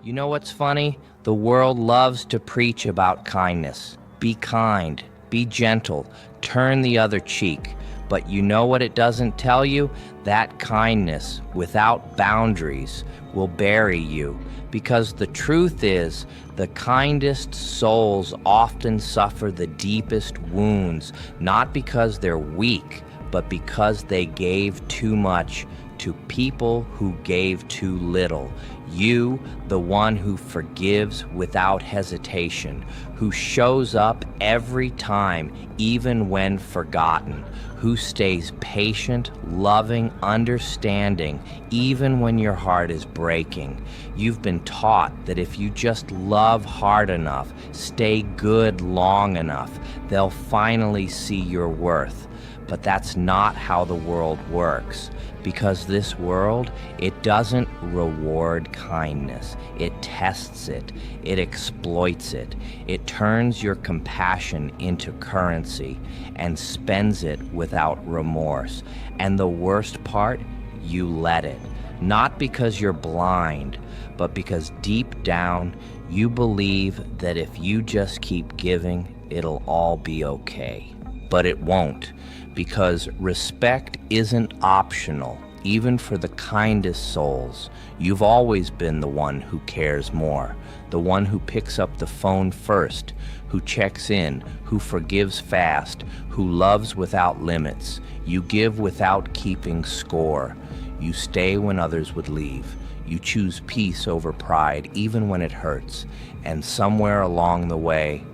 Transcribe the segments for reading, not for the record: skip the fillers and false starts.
You know what's funny? The world loves to preach about kindness. Be kind, be gentle, turn the other cheek. But you know what it doesn't tell you? That kindness without boundaries will bury you. Because the truth is, the kindest souls often suffer the deepest wounds, not because they're weak, but because they gave too much to people who gave too little. You, the one who forgives without hesitation, who shows up every time, even when forgotten, who stays patient, loving, understanding, even when your heart is breaking. You've been taught that if you just love hard enough, stay good long enough, they'll finally see your worth. But that's not how the world works, because this world, it doesn't reward kindness. It tests it. It exploits it. It turns your compassion into currency and spends it without remorse. And the worst part, you let it. Not because you're blind, but because deep down, you believe that if you just keep giving, it'll all be okay. But it won't. Because respect isn't optional, even for the kindest souls. You've always been the one who cares more, the one who picks up the phone first, who checks in, who forgives fast, who loves without limits. You give without keeping score. You stay when others would leave. You choose peace over pride, even when it hurts. And somewhere along the way,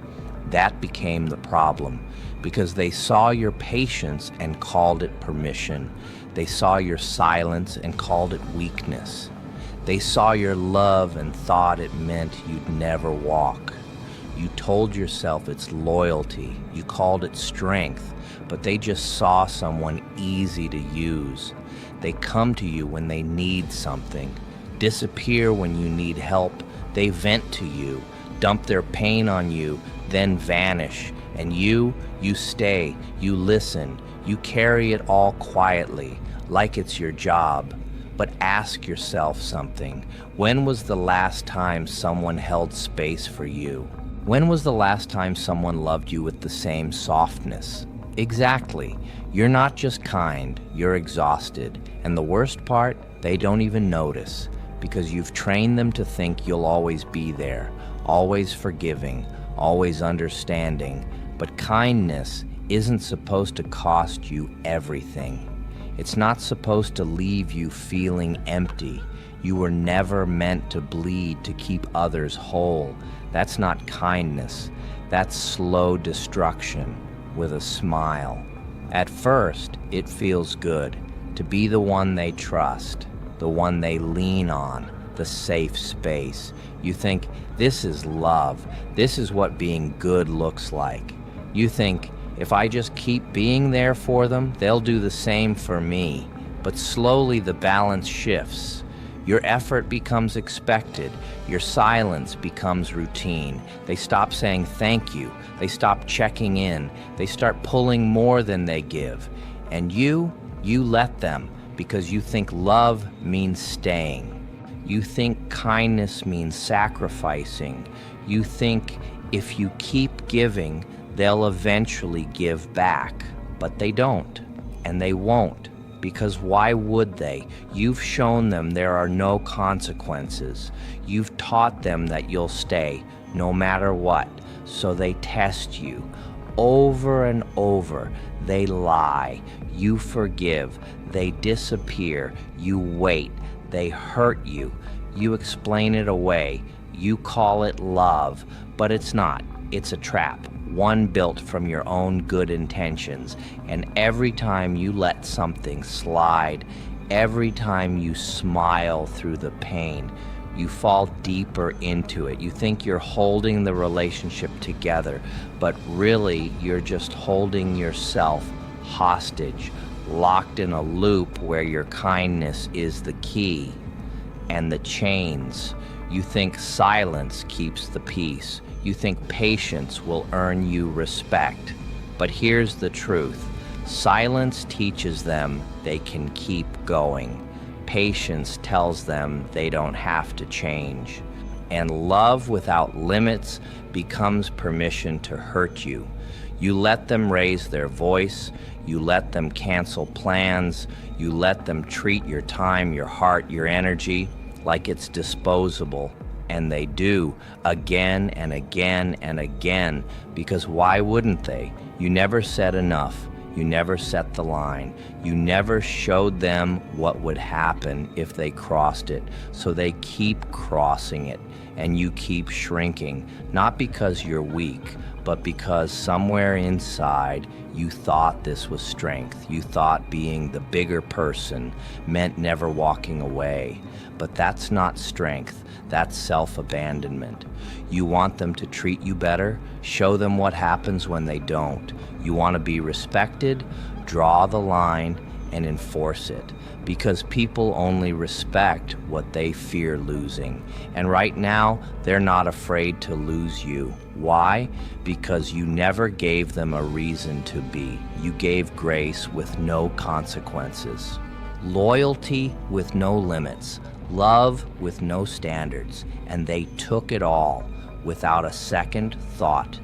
that became the problem. Because they saw your patience and called it permission. They saw your silence and called it weakness. They saw your love and thought it meant you'd never walk. You told yourself it's loyalty. You called it strength. But they just saw someone easy to use. They come to you when they need something, disappear when you need help. They vent to you, dump their pain on you, then vanish. And you stay, you listen, you carry it all quietly, like it's your job. But ask yourself something. When was the last time someone held space for you? When was the last time someone loved you with the same softness? Exactly. You're not just kind, you're exhausted. And the worst part, they don't even notice, because you've trained them to think you'll always be there, always forgiving, always understanding. But kindness isn't supposed to cost you everything. It's not supposed to leave you feeling empty. You were never meant to bleed to keep others whole. That's not kindness. That's slow destruction with a smile. At first, it feels good to be the one they trust, the one they lean on, the safe space. You think, this is love. This is what being good looks like. You think, if I just keep being there for them, they'll do the same for me. But slowly the balance shifts. Your effort becomes expected. Your silence becomes routine. They stop saying thank you. They stop checking in. They start pulling more than they give. And you let them, because you think love means staying. You think kindness means sacrificing. You think if you keep giving, they'll eventually give back. But they don't, and they won't, because why would they? You've shown them there are no consequences. You've taught them that you'll stay, no matter what, so they test you. Over and over, they lie. You forgive. They disappear. You wait. They hurt you. You explain it away. You call it love, but it's not. It's a trap, one built from your own good intentions. And every time you let something slide, every time you smile through the pain, you fall deeper into it. You think you're holding the relationship together, but really you're just holding yourself hostage, locked in a loop where your kindness is the key and the chains. You think silence keeps the peace. You think patience will earn you respect. But here's the truth. Silence teaches them they can keep going. Patience tells them they don't have to change. And love without limits becomes permission to hurt you. You let them raise their voice, you let them cancel plans, you let them treat your time, your heart, your energy like it's disposable. And they do, again and again and again, because why wouldn't they? You never said enough. You never set the line. You never showed them what would happen if they crossed it. So they keep crossing it, and you keep shrinking, not because you're weak, but because somewhere inside you thought this was strength. You thought being the bigger person meant never walking away. But that's not strength. That's self-abandonment. You want them to treat you better? Show them what happens when they don't. You want to be respected? Draw the line and enforce it. Because people only respect what they fear losing. And right now, they're not afraid to lose you. Why? Because you never gave them a reason to be. You gave grace with no consequences. Loyalty with no limits. Love with no standards. And they took it all without a second thought.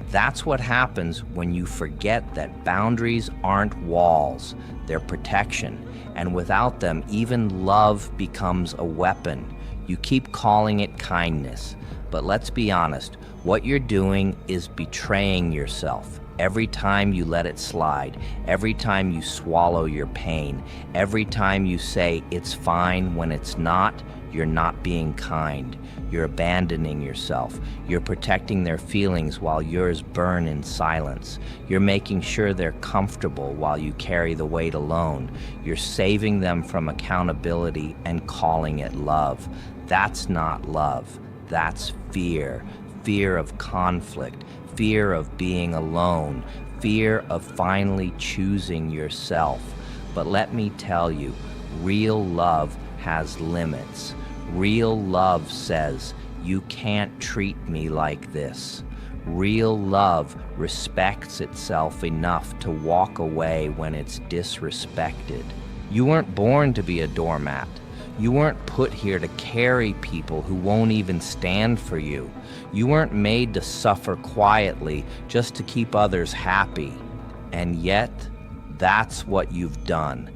That's what happens when you forget that boundaries aren't walls, they're protection. And without them, even love becomes a weapon. You keep calling it kindness. But let's be honest, what you're doing is betraying yourself. Every time you let it slide, every time you swallow your pain, every time you say it's fine when it's not, you're not being kind. You're abandoning yourself. You're protecting their feelings while yours burn in silence. You're making sure they're comfortable while you carry the weight alone. You're saving them from accountability and calling it love. That's not love. That's fear. Fear of conflict. Fear of being alone. Fear of finally choosing yourself. But let me tell you, real love has limits. Real love says, you can't treat me like this. Real love respects itself enough to walk away when it's disrespected. You weren't born to be a doormat. You weren't put here to carry people who won't even stand for you. You weren't made to suffer quietly just to keep others happy. And yet, that's what you've done.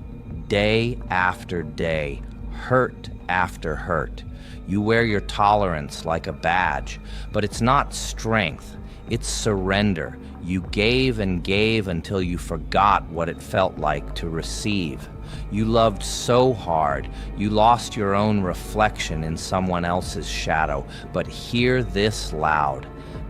Day after day, hurt after hurt. You wear your tolerance like a badge, but it's not strength, it's surrender. You gave and gave until you forgot what it felt like to receive. You loved so hard, you lost your own reflection in someone else's shadow. But hear this loud: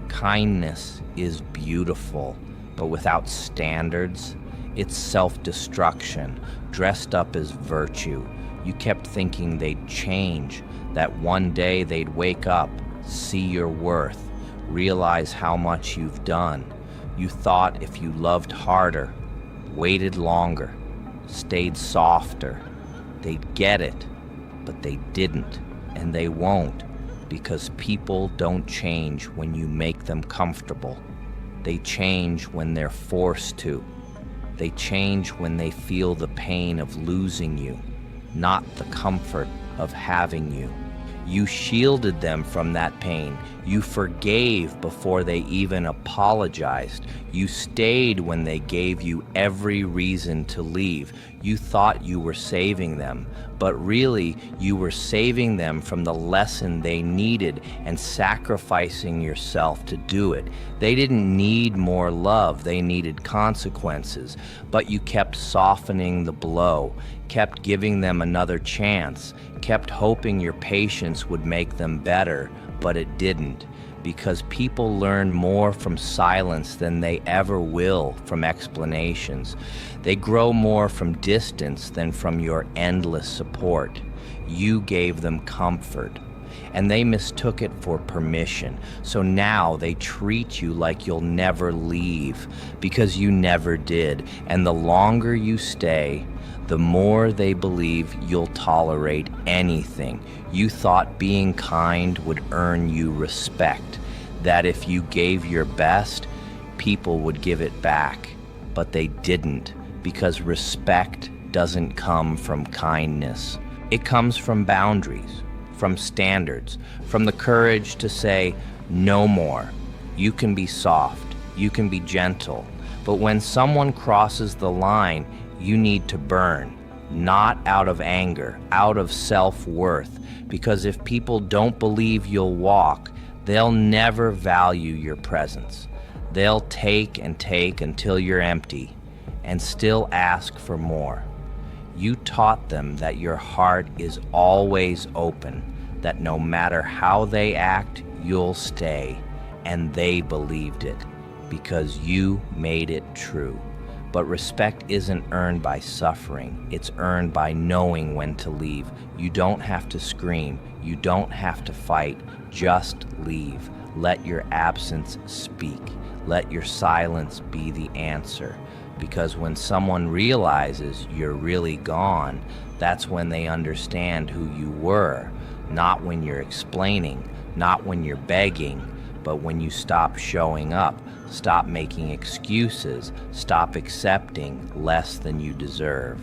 kindness is beautiful, but without standards, it's self-destruction, dressed up as virtue. You kept thinking they'd change, that one day they'd wake up, see your worth, realize how much you've done. You thought if you loved harder, waited longer, stayed softer, they'd get it, but they didn't, and they won't, because people don't change when you make them comfortable. They change when they're forced to. They change when they feel the pain of losing you, not the comfort of having you. You shielded them from that pain. You forgave before they even apologized. You stayed when they gave you every reason to leave. You thought you were saving them, but really you were saving them from the lesson they needed and sacrificing yourself to do it. They didn't need more love, they needed consequences, but you kept softening the blow, kept giving them another chance, kept hoping your patience would make them better, but it didn't. Because people learn more from silence than they ever will from explanations. They grow more from distance than from your endless support. You gave them comfort, and they mistook it for permission. So now they treat you like you'll never leave, because you never did. And the longer you stay, the more they believe you'll tolerate anything. You thought being kind would earn you respect, that if you gave your best, people would give it back. But they didn't, because respect doesn't come from kindness. It comes from boundaries, from standards, from the courage to say, no more. You can be soft, you can be gentle, but when someone crosses the line, you need to burn, not out of anger, out of self-worth, because if people don't believe you'll walk, they'll never value your presence. They'll take and take until you're empty and still ask for more. You taught them that your heart is always open, that no matter how they act, you'll stay. And they believed it because you made it true. But respect isn't earned by suffering. It's earned by knowing when to leave. You don't have to scream. You don't have to fight. Just leave. Let your absence speak. Let your silence be the answer. Because when someone realizes you're really gone, that's when they understand who you were. Not when you're explaining, not when you're begging, but when you stop showing up, stop making excuses, stop accepting less than you deserve.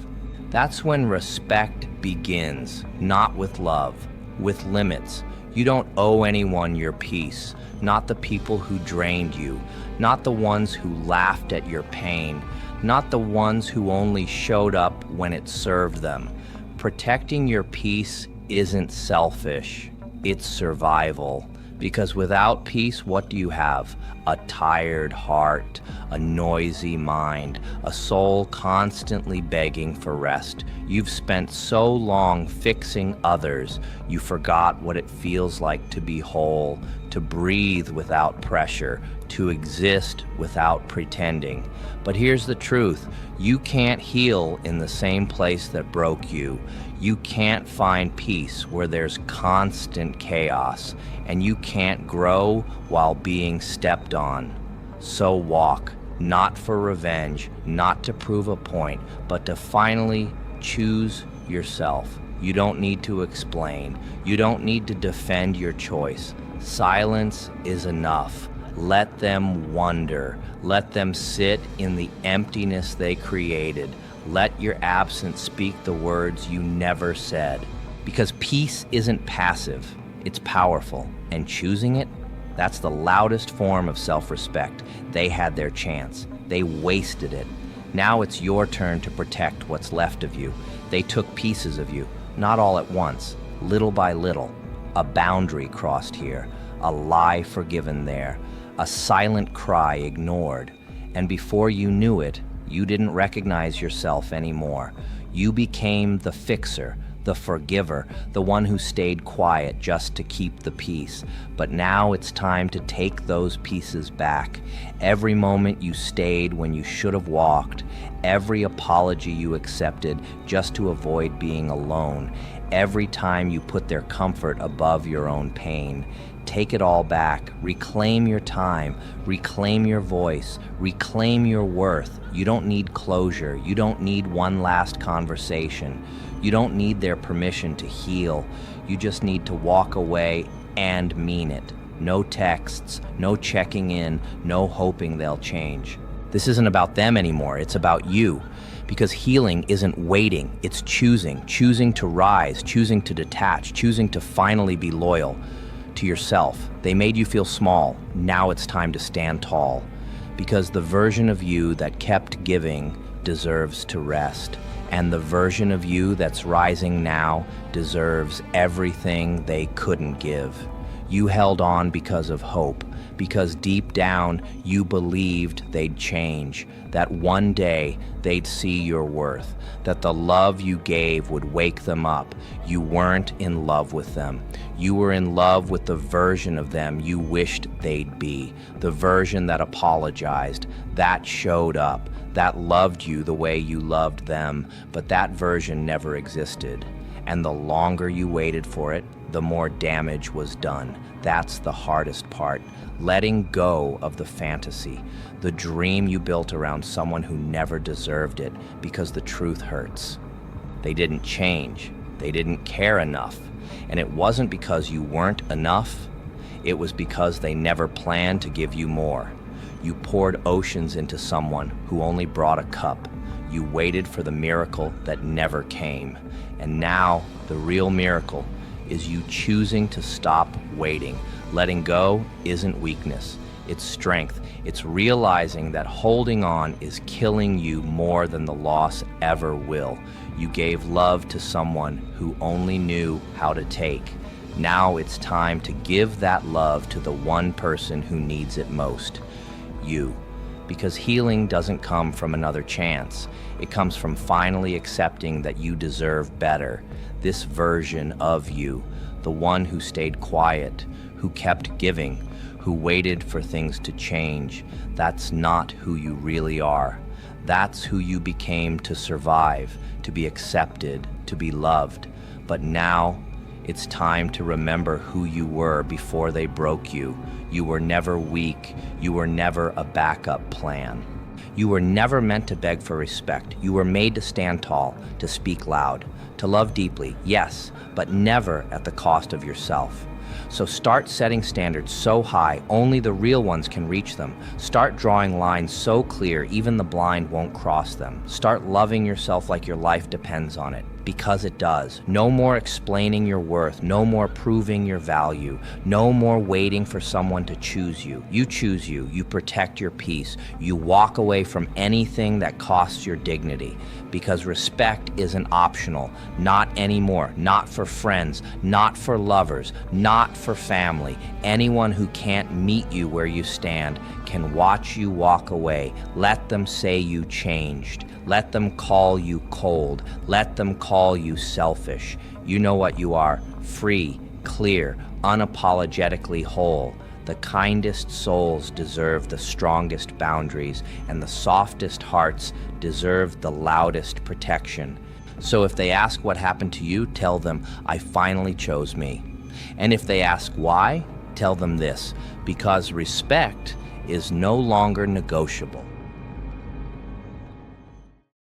That's when respect begins, not with love, with limits. You don't owe anyone your peace, not the people who drained you, not the ones who laughed at your pain, not the ones who only showed up when it served them. Protecting your peace isn't selfish, it's survival. Because without peace, what do you have? A tired heart, a noisy mind, a soul constantly begging for rest. You've spent so long fixing others, you forgot what it feels like to be whole, to breathe without pressure, to exist without pretending. But here's the truth, you can't heal in the same place that broke you. You can't find peace where there's constant chaos, and you can't grow while being stepped on. So walk, not for revenge, not to prove a point, but to finally choose yourself. You don't need to explain. You don't need to defend your choice. Silence is enough. Let them wonder. Let them sit in the emptiness they created. Let your absence speak the words you never said. Because peace isn't passive, it's powerful. And choosing it, that's the loudest form of self-respect. They had their chance. They wasted it. Now it's your turn to protect what's left of you. They took pieces of you, not all at once, little by little. A boundary crossed here, a lie forgiven there, a silent cry ignored. And before you knew it, you didn't recognize yourself anymore. You became the fixer, the forgiver, the one who stayed quiet just to keep the peace. But now it's time to take those pieces back. Every moment you stayed when you should have walked, every apology you accepted just to avoid being alone, every time you put their comfort above your own pain. Take it all back. Reclaim your time. Reclaim your voice. Reclaim your worth. You don't need closure. You don't need one last conversation. You don't need their permission to heal. You just need to walk away and mean it. No texts, no checking in, no hoping they'll change. This isn't about them anymore. It's about you. Because healing isn't waiting. It's choosing. Choosing to rise. Choosing to detach. Choosing to finally be loyal to yourself. They made you feel small. Now it's time to stand tall. Because the version of you that kept giving deserves to rest. And the version of you that's rising now deserves everything they couldn't give. You held on because of hope, because deep down you believed they'd change, that one day they'd see your worth, that the love you gave would wake them up. You weren't in love with them. You were in love with the version of them you wished they'd be, the version that apologized, that showed up, that loved you the way you loved them, but that version never existed. And the longer you waited for it, the more damage was done. That's the hardest part. Letting go of the fantasy, the dream you built around someone who never deserved it, because the truth hurts. They didn't change. They didn't care enough. And it wasn't because you weren't enough. It was because they never planned to give you more. You poured oceans into someone who only brought a cup. You waited for the miracle that never came. And now, the real miracle, is you choosing to stop waiting. Letting go isn't weakness, it's strength. It's realizing that holding on is killing you more than the loss ever will. You gave love to someone who only knew how to take. Now it's time to give that love to the one person who needs it most, you. Because healing doesn't come from another chance. It comes from finally accepting that you deserve better. This version of you, the one who stayed quiet, who kept giving, who waited for things to change, that's not who you really are. That's who you became to survive, to be accepted, to be loved. But now, it's time to remember who you were before they broke you. You were never weak. You were never a backup plan. You were never meant to beg for respect. You were made to stand tall, to speak loud, to love deeply, yes, but never at the cost of yourself. So start setting standards so high, only the real ones can reach them. Start drawing lines so clear, even the blind won't cross them. Start loving yourself like your life depends on it, because it does. No more explaining your worth, no more proving your value, no more waiting for someone to choose you. You choose you, you protect your peace, you walk away from anything that costs your dignity, because respect isn't optional, not anymore, not for friends, not for lovers, not for family. Anyone who can't meet you where you stand can watch you walk away. Let them say you changed. Let them call you cold. Let them call you selfish. You know what you are: free, clear, unapologetically whole. The kindest souls deserve the strongest boundaries, and the softest hearts deserve the loudest protection. So if they ask what happened to you, tell them, I finally chose me. And if they ask why, tell them this: because respect is no longer negotiable.